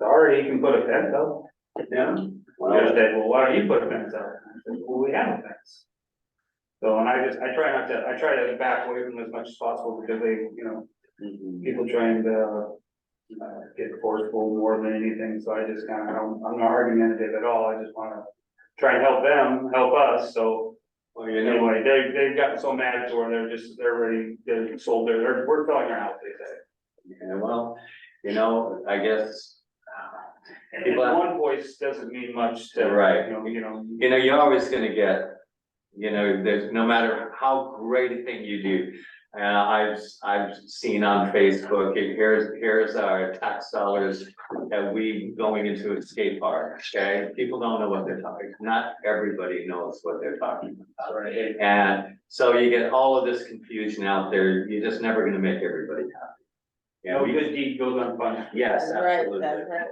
Already, you can put a fence up. Yeah. They Well, said, well, why don't you put a fence up? I said, well, we have a fence. So, and I try to back away from them as much as possible, because they, you know, people trying to. Get forceful more than anything, so I just kinda, I'm not argumentative at all, I just wanna try and help them, help us, so. well, you know, Anyway, they've gotten so mad to where they're sold we're selling our house, they say. yeah, well, you know, I guess. And People have- one voice doesn't mean much to, Right. you know. You know, you're always gonna get, you know, there's, no matter how great a thing you do. I've seen on Facebook, here's our tax dollars that we going into a skate park, okay? People don't know what they're talking, not everybody knows what they're talking about. Right. And so you get all of this confusion out there, you're just never gonna make everybody happy. No good deed goes unpunished. Yes, That's right, absolutely. that's right.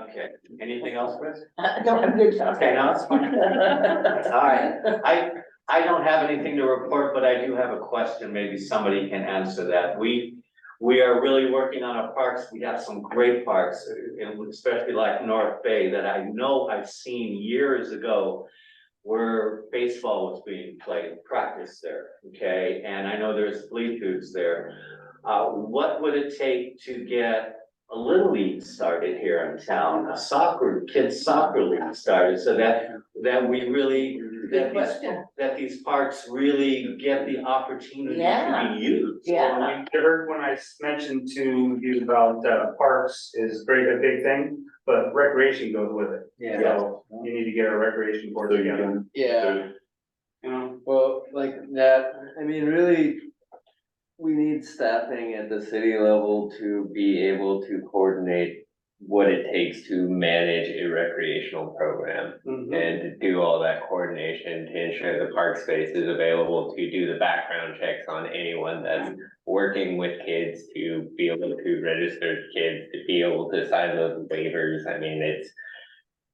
Okay, anything else, Chris? No, I'm good. Okay, now it's fine. All right, I don't have anything to report, but I do have a question, maybe somebody can answer that. We are really working on our parks, we have some great parks, and especially like North Bay that I know I've seen years ago. Where baseball was being played, practice there, okay, and I know there's Fleetwoods there. What would it take to get a little league started here in town, a kids soccer league started, so that we really, Good question. that these parks really get the opportunity to Yeah. be used. Yeah. You heard when I mentioned to you about, parks is a big thing, but recreation goes with it. So you need to get a recreation board So you together, can, Yeah, you know? well, like that, I mean, really. We need staffing at the city level to be able to coordinate what it takes to manage a recreational program. Mhm. And to do all that coordination to ensure the park space is available, to do the background checks on anyone that's working with kids, to be able to register kids, to be able to sign those waivers. I mean,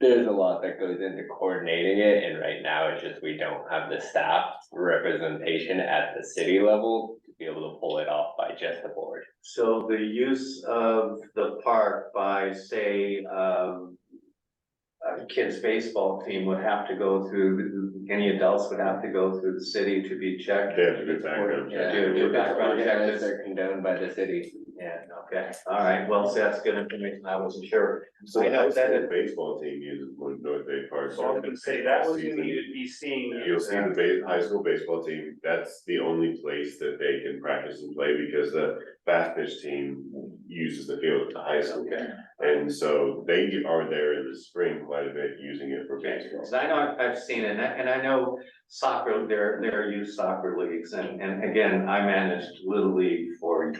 there's a lot that goes into coordinating it, and right now it's just, we don't have the staff representation at the city level to be able to pull it off by just the board. So the use of the park by, say, a kid's baseball team would have to go through, any adults would have to go through the city to be checked. they have to do background check. Do background check. Organized or condoned by the city. Yeah, okay, all right, well, so that's good information, I wasn't sure. So I the know high that school baseball team uses one North Bay Park. So I was gonna say, that was, you Season. need to be seeing. You'll see the high school baseball team, that's the only place that they can practice and play, because the bass fish team uses the field at the high school. Okay. And so they are there in the spring quite a bit, using it for baseball. Cause I know I've seen it, and I know soccer, there are youth soccer leagues, and again, I managed Little League for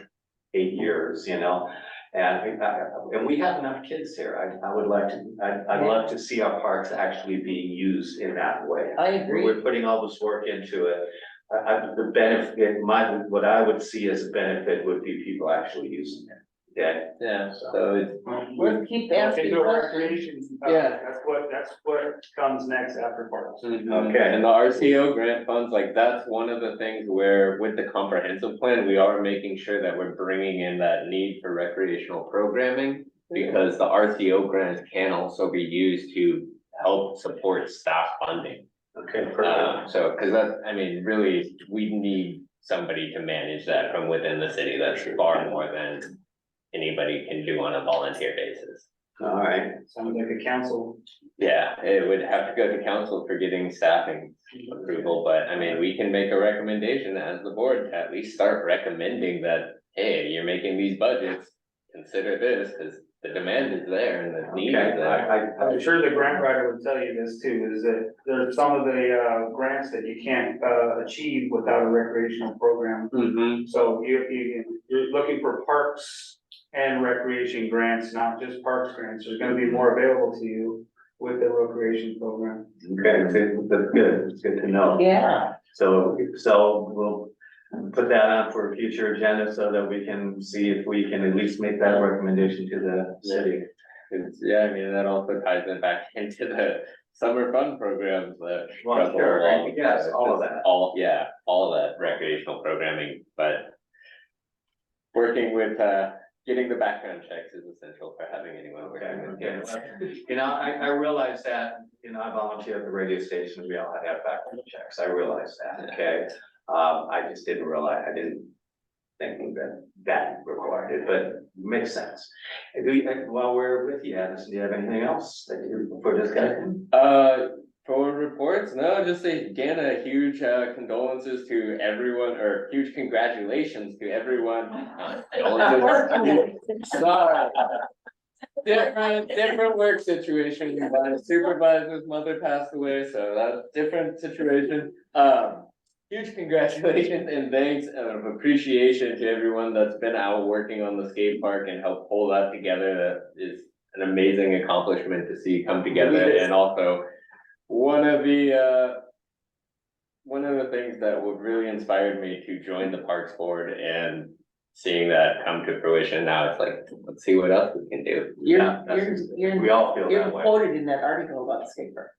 8 years, you know? And we have enough kids here, I would like to, I'd love to see our parks actually being used in that way. I agree. We're putting all this work into it. The benefit, what I would see as a benefit would be people actually using it. Yeah, so it's, We'll keep asking Into questions. recreation, Yeah. that's what comes next after parks. Okay. And the RCO grant funds, like, that's one of the things where with the comprehensive plan, we are making sure that we're bringing in that need for recreational programming. Because the RCO grants can also be used to help support staff funding. Okay, perfect. So, cause that, I mean, really, we need somebody to manage that from within the city. That's far more than anybody can do on a volunteer basis. All right, Sounds like a council. Yeah, it would have to go to council for getting staffing approval, but I mean, we can make a recommendation as the board to at least start recommending that, hey, you're making these budgets. Consider this, cause the demand is there and the need Okay, is there. I'm sure the grant writer would tell you this too, is that there's some of the, grants that you can't, achieve without a recreational program. Mhm. So you're looking for parks and recreation grants, not just parks grants, there's gonna be more available to you with the recreation program. Okay, that's good, it's good to know. Yeah, So we'll put that on for a future agenda so that we can see if we can at least make that recommendation to the city. Yeah, I mean, that also ties it back into the summer fun programs that. Well, struggle sure, right, along. yes, So all of just that. All of that recreational programming, but. Working with, getting the background checks is essential for having anyone working with Okay, kids. well, you know, I realize that, you know, I volunteer at the radio station, we all have background checks, I realize that, okay? I just didn't realize, I didn't think that required it, but makes sense. While we're with you, Addison, do you have anything else that you, for discussion? For reports, no, just again, a huge condolences to everyone, or huge congratulations to everyone. Condolences. Sorry. Different work situation, my supervisor's mother passed away, so that's different situation. Huge congratulations and thanks of appreciation to everyone that's been out working on the skate park and helped pull that together. That is an amazing accomplishment to see come together, and also one of the things that would really inspired me to join the Parks Board, and seeing that come to fruition now, it's like, let's see what else we can do. Yeah, that's- we all feel you're that way. quoted in that article about the skate park.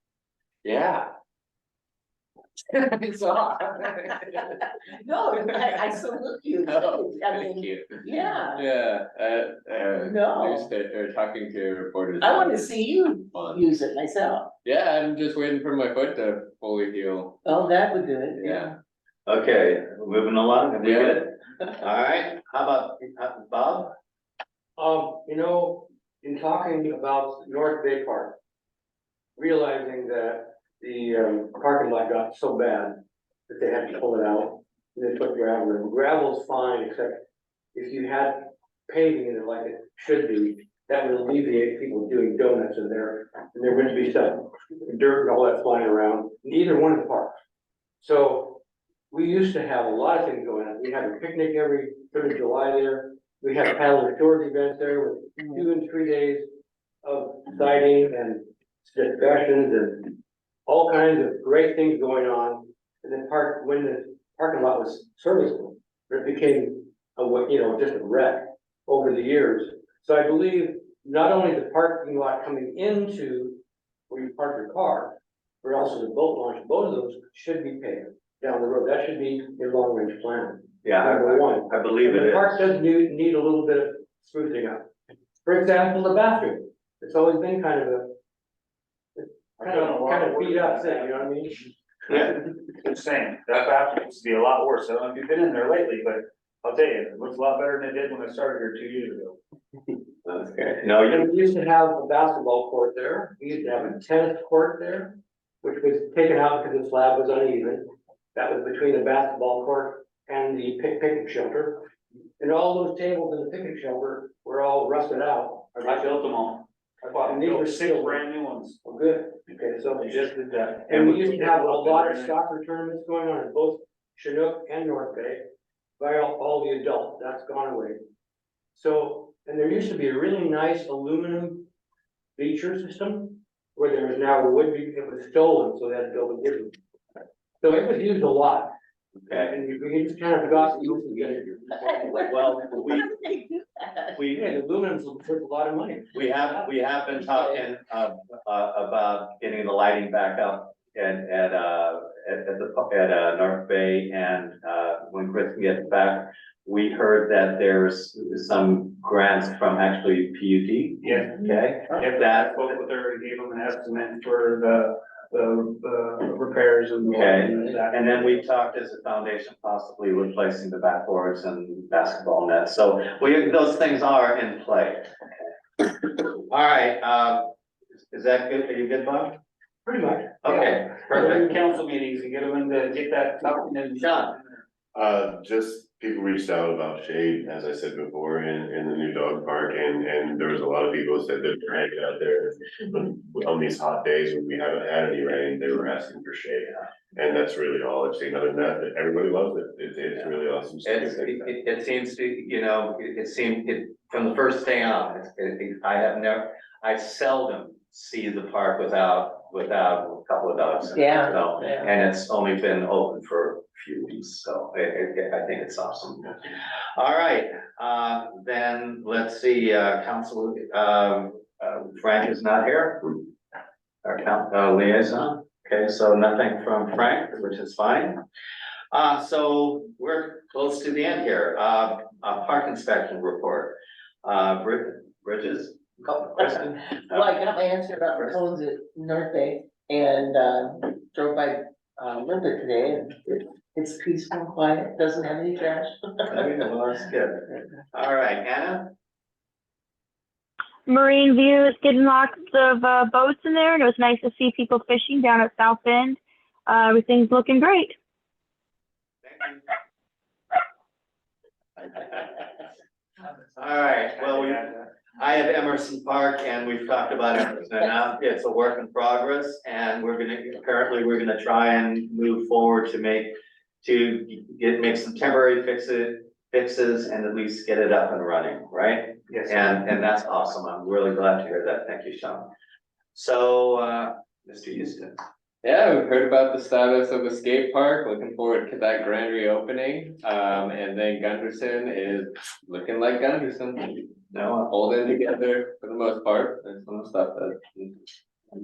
Yeah. I saw. No, I salute you. No, I thank mean, you. yeah, Yeah, No. newspaper, talking to reporters. I want to see you Fun. use it myself. Yeah, I'm just waiting for my foot to fully heal. Oh, that would do it, Yeah. Okay, moving along, are we Yeah. good? All right, how about Bob? You know, in talking about North Bay Park, realizing that the parking lot got so bad that they had to pull it out, and they put gravel in. Gravel's fine, except if you had paving in it like it should be, that would alleviate people doing donuts in there, and there wouldn't be stuff, dirt and all that flying around, in either one of the parks. So, we used to have a lot of things going on, we had a picnic every 3rd of July there, we had a paddle and storage event there with 2 and 3 days of siding and discussions and all kinds of great things going on. And then when the parking lot was serviceable, it became just a wreck over the years. So I believe not only the parking lot coming into where you park your car, but also the boat launch, both of those should be paved down the road. That should be your long range plan. Yeah, Number one. I believe it The is. park does need a little bit of sprucing up. For example, the bathroom, it's always been kind of beat up thing, you know what I mean? Yeah, just saying, that bathroom used to be a lot worse, I don't know if you've been in there lately, but I'll tell you, it looks a lot better than it did when I started here 2 years ago. That's good. No, And we used to have a basketball court there, we used to have a tennis court there, which was taken out because the slab was uneven. That was between the basketball court and the picnic shelter. And all those tables in the picnic shelter were all rusted out. I built them all. I bought, And these were 6 still- brand new ones. Well, good, okay, so I just did that. and we used to have a lot of soccer tournaments going on in both Chinook and North Bay. By all the adults, that's gone away. So, and there used to be a really nice aluminum bleacher system. Where there is now wood, it was stolen, so they had to build a different. So it was used a lot, okay, and we just kind of got used to it. well, How did they do that? Yeah, the aluminum's worth a lot of money. we have been talking, about getting the lighting back up at North Bay, and, when Chris gets back, we heard that there's some grants from actually PUD. Yeah. Okay, If that, spoke with her, gave them an estimate for the repairs and. okay, and then we talked as a foundation possibly replacing the backboards and basketball nets, so those things are in play. All right, is that good, are you good, Bob? Pretty much. Okay, Perfect perfect. council meetings and get them in to get that. Sean, Just people reached out about shade, as I said before, in the new dog park, and there was a lot of people who said they're trying to get out there. On these hot days when we haven't had any rain, they were asking for shade, and that's really all I've seen. Other than that, everybody loves it. It's really awesome. It seems to, you know, it seemed, from the first day on, I seldom see the park without a couple of dogs. Yeah. So, Yeah. and it's only been open for a few weeks, so I think it's awesome. All right, then let's see, council, Frank is not here. Our liaison, okay, so nothing from Frank, which is fine. So we're close to the end here, park inspection report, Bridges? Question? Well, I got my answer about the cones at North Bay and, drove by, Limpet today and it's peaceful and quiet, doesn't have any trash. Well, that's good. All right, Anna? Marine View is getting lots of boats in there, and it was nice to see people fishing down at South Bend. Everything's looking great. All right, well, I have Emerson Park and we've talked about Emerson enough. It's a work in progress and we're gonna try and move forward to make some temporary fixes and at least get it up and running, right? Yes. And that's awesome. I'm really glad to hear that. Thank you, Sean. So, Mr. Houston. Yeah, we've heard about the status of the skate park, looking forward to that grand reopening. And then Gunderson is looking like Gunderson. No, holding together for the most part. There's some stuff that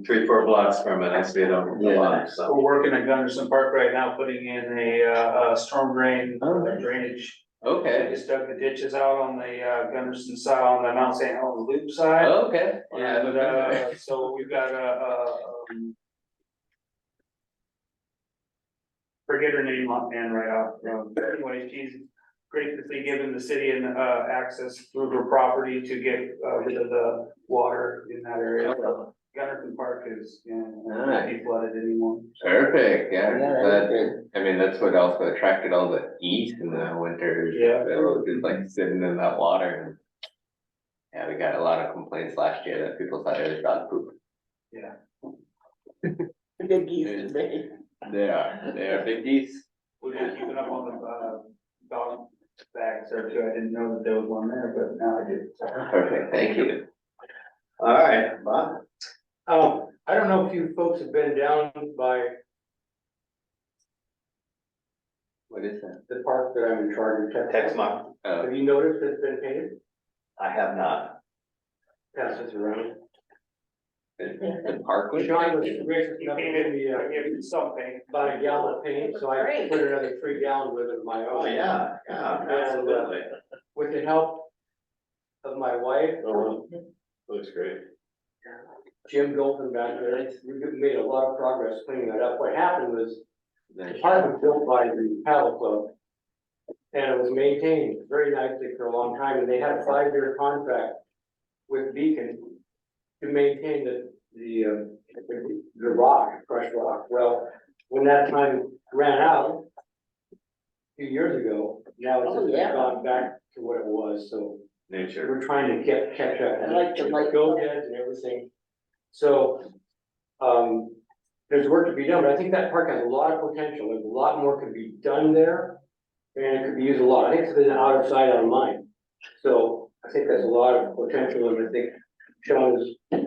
3-4 blocks from it, I see it on the line, so. We're working at Gunderson Park right now, putting in a storm drain, drainage. okay. We just dug the ditches out on the Gunderson side, on the Mount St. Helens Loop side. Okay. Yeah, And so we've got forget her name offhand right off, anyway, she's graciously given the city an access through her property to get rid of the water in that area. So Gunderson Park is, not be flooded anymore. Perfect, yeah, Yeah, that, I mean, that's what also attracted all the heat in the winter. Yeah. They were just like sitting in that water. Yeah, we got a lot of complaints last year that people thought it was dog poop. Yeah. Big geese today. They are big geese. We've been keeping up on the dog bags there too. I didn't know that there was one there, but now I do. Perfect, thank you. All right, Bob. I don't know if you folks have been down by What is that? the park that I'm in charge of. Texmark. Have you noticed it's been painted? I have not. Pass this around. The parkwood? Sean was gracious enough to give me Something. about a gallon of paint, so I Great. put another 3 gallons with it of my Oh, own. yeah, absolutely. With the help of my wife, Looks great. Jim Golden back there, we made a lot of progress cleaning that up. What happened was, the park was built by the paddle club. And it was maintained very nicely for a long time, and they had a 5-year contract with Beacon to maintain the crushed rock. Well, when that time ran out a few years ago, now it's Oh, yeah. gone back to what it was, so Nature. we're trying to catch up. I like the light. Go aheads and everything. So, there's work to be done, but I think that park has a lot of potential. There's a lot more could be done there. And it could be used a lot. I think it's been out of sight, out of mind. So I think there's a lot of potential, and I think Sean has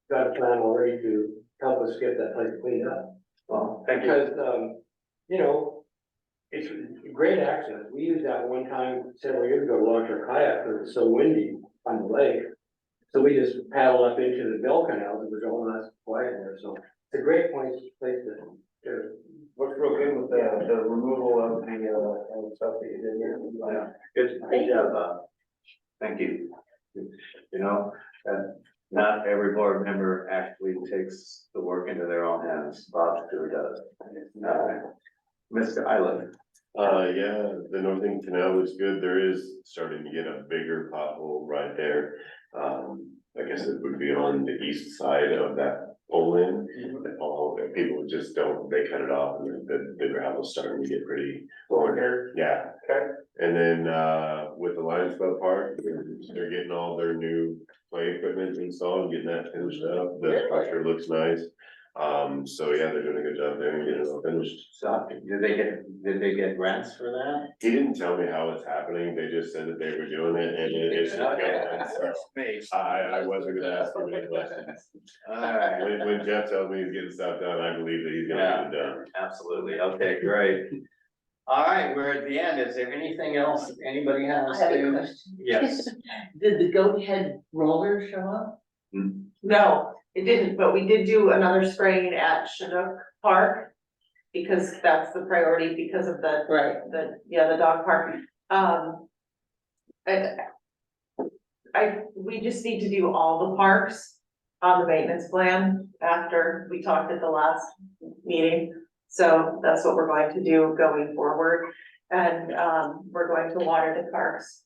got a plan already to help us get that place cleaned up. Well, thank you. Because, you know, it's great access. We used that one time several years ago to launch our kayak because it was so windy on the lake. So we just paddled up into the Bell Canal. It was all nice and quiet there. So it's a great place to Looks real good with the removal of the stuff that you did here. Yeah, good job, Bob. Thank you. You know, not every board member actually takes the work into their own hands. Bob sure does. Mr. Island. Yeah, the Northern Canal looks good. There is starting to get a bigger pothole right there. I guess it would be on the east side of that pull in. People just don't they cut it off and the gravel's starting to get pretty. Over Yeah. Okay. And then, with the Lions Club Park, they're getting all their new play equipment installed, getting that finished up, the structure looks nice. So yeah, they're doing a good job there and getting it all finished. So, did they get grants for that? He didn't tell me how it's happening, they just said that they were doing it and it's just going, so I wasn't gonna ask him any questions. Alright, When Jeff tells me he's getting stuff done, I believe that he's gonna get it done. absolutely, okay, great. Alright, we're at the end, is there anything else anybody I has have a to? question. Yes. Did the goat head roller show up? No, it didn't, but we did do another spraying at Chinook Park. Because that's the priority because of the Right. the dog park. And we just need to do all the parks on the maintenance plan after we talked at the last meeting. So that's what we're going to do going forward. And, we're going to water the parks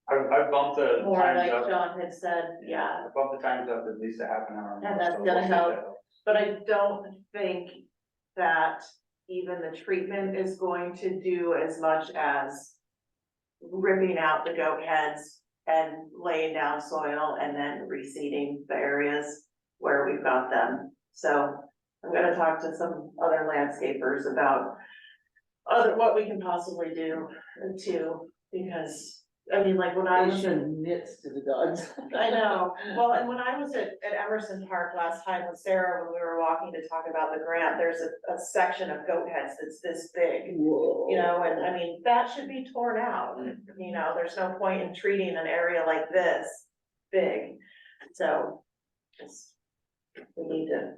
I've bumped the more times like up, John had said, yeah. I've bumped the times up at least a half an hour. And that's so gonna we'll see help. if that helps. But I don't think that even the treatment is going to do as much as ripping out the goat heads and laying down soil and then reseeding the areas where we've got them. So I'm gonna talk to some other landscapers about what we can possibly do too, because, I mean, like when I They was should knits to the dogs. I know, well, and when I was at Emerson Park last time with Sarah, when we were walking to talk about the grant, there's a section of goat heads that's this big. Whoa. You know, and I mean, that should be torn out, you know, there's no point in treating an area like this big. So, just, we need to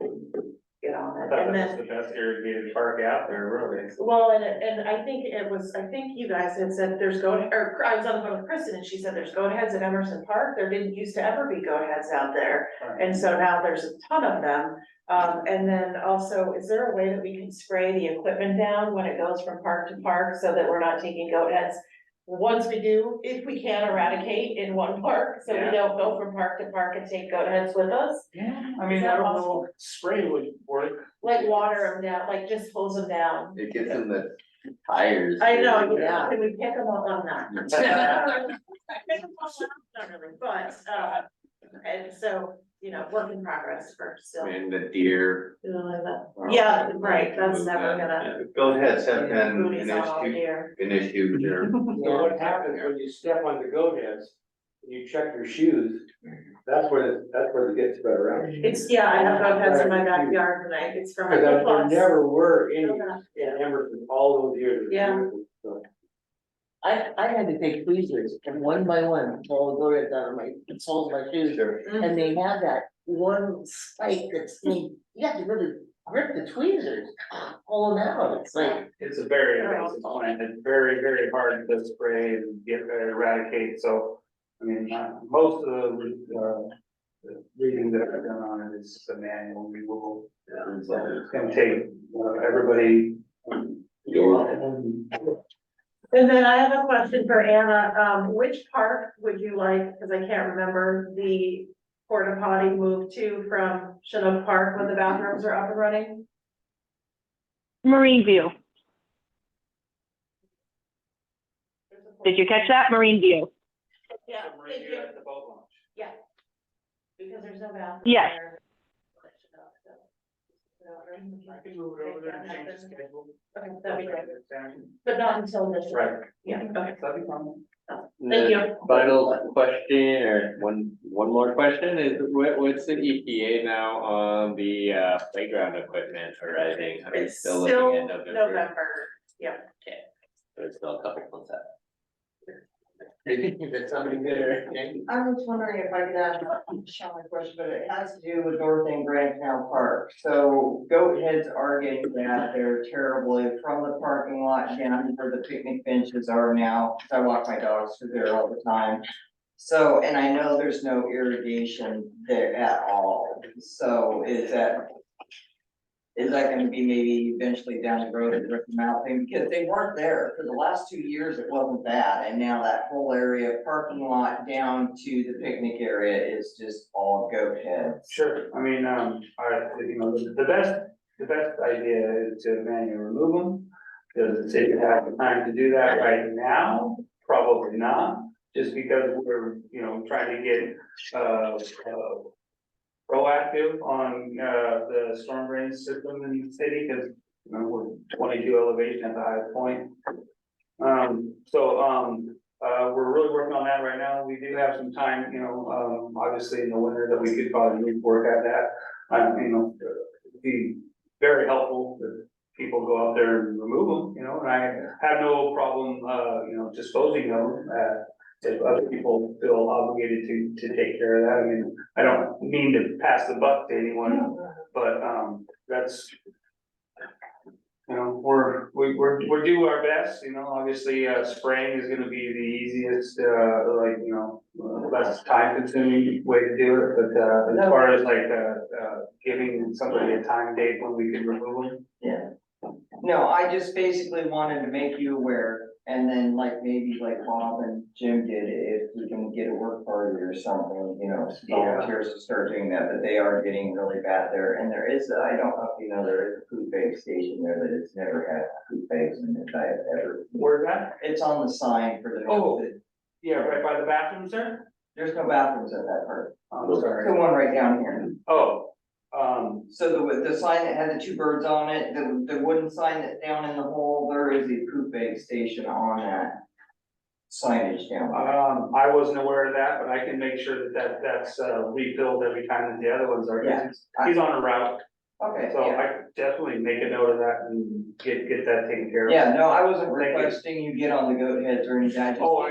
get on I it, thought and that then. was the best irrigated park out there, really. Well, and I think I think you guys had said there's goat, or I was on the phone with Kristen and she said there's goat heads at Emerson Park. There didn't used to ever be goat heads out there. And so now there's a ton of them. And then also, is there a way that we can spray the equipment down when it goes from park to park so that we're not taking goat heads? Once we do, if we can eradicate in one park, so we Yeah. don't go from park to park and take goat heads with us. Yeah, I Is mean, that I don't possible? know, spray would work. Like water them down, like just hose them down. It gets in the tires. I know, Yeah. can we pick them up on that? Not really, but, and so, you know, work in progress for still. And the deer. Yeah, right, that's never gonna. Goat heads have been Booties on all year. an issue here. So what happens when you step on the goat heads, and you check your shoes, that's where it gets spread around. It's, yeah, I have goat heads in my backyard and it's from my Cause there flip-flops. never were any Okay. in Emerson all those years. Yeah. So, I had to take tweezers and one by one, pull the goat heads out of my soles of my shoes. And they have that one spike that's, you have to really grip the tweezers, pull them out, it's like. It's a very invasive plant, it's very, very hard to spray and get, eradicate, so, I mean, most of the reading that I've done on it is the manual removal. And so it's gonna take, everybody. And then I have a question for Anna, which park would you like, cause I can't remember, the porta potty moved to from Chinook Park when the bathrooms are up and running? Marine View. Did you catch that? Marine View. Yeah, thank you. At the boat launch. Yeah. Because there's no bathroom Yes. there. I can move it over there and change the schedule. Okay, that'd be great, but not until this. Right. Yeah, okay, That'd be fun. thank you. Final question, or one more question, is what's the ETA now on the playground equipment or anything? Are we It's still still looking at November, yeah. There's still a couple months out. Did somebody there? I was wondering if I could ask Sean a question, but it has to do with North End Grand Canal Park. So goat heads are getting bad, they're terribly from the parking lot down where the picnic benches are now. 'Cause I walk my dogs through there all the time. So, and I know there's no irrigation there at all. So is that gonna be maybe eventually down the road, a rip them out thing, because they weren't there for the last 2 years, it wasn't bad, and now that whole area, parking lot down to the picnic area is just all goat heads. Sure, I mean, you know, the the best idea is to manually remove them. Does the city have the time to do that right now? Probably not, just because we're, you know, trying to get, proactive on, the storm drain system in the city, because, you know, we're 22 elevation at the highest point. We're really working on that right now. We do have some time, you know, obviously in the winter that we could probably work at that. You know, it'd be very helpful if people go out there and remove them, you know, and I have no problem, you know, disposing of them. If other people feel obligated to take care of that. I mean, I don't mean to pass the buck to anyone, but, that's, you know, we're do our best, you know, obviously, spraying is gonna be the easiest, like, you know, less time consuming way to do it, but, as far as like, giving somebody a time date when we can remove them. Yeah. No, I just basically wanted to make you aware, and then like maybe like Bob and Jim did, if we can get a work party or something, you know, volunteers to start doing that, but they are getting really bad there, and there is, I don't know if you know, there is a food bag station there that has never had food bags in it, I have ever. Where's that? It's on the sign for the. Oh. Yeah, right by the bathrooms there? There's no bathrooms at that part. I'm sorry. The one right down here. Oh, So the sign that had the two birds on it, the wooden sign that's down in the hole, there is a poop bag station on that signage down there. I wasn't aware of that, but I can make sure that's refilled every time that the other ones are. Yeah. He's on a route, Okay, so yeah. I definitely make a note of that and get that taken care of. Yeah, no, I wasn't Thank you. requesting you get on the goat heads or anything, I just, Oh,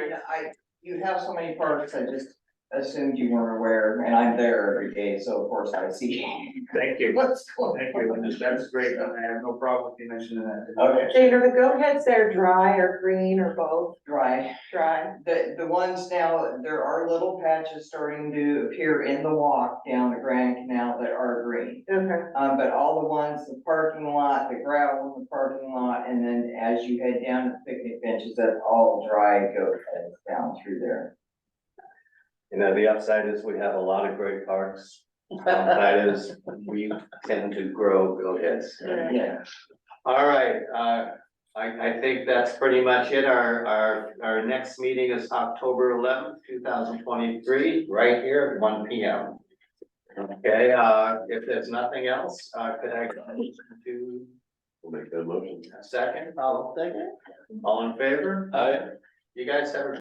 you have so many parks, I just assumed you weren't aware, and I'm there every day, so of course I see. Thank you. What's going Thank on? you, that's great, and I have no problem with you mentioning that. Okay, Jane, are the goat heads there dry or green or both? dry. Dry. The ones now, there are little patches starting to appear in the walk down the Grand Canal that are green. Okay. But all the ones, the parking lot, the gravel in the parking lot, and then as you head down to the picnic benches, that's all dry goat heads down through there. You know, the upside is we have a lot of great parks. Downside is we tend to grow goat heads. Yeah. All right, I think that's pretty much it. Our next meeting is October 11th, 2023, right here at 1 p.m. Okay, if there's nothing else, could I go to We'll make that motion. a second? All in favor? You guys have a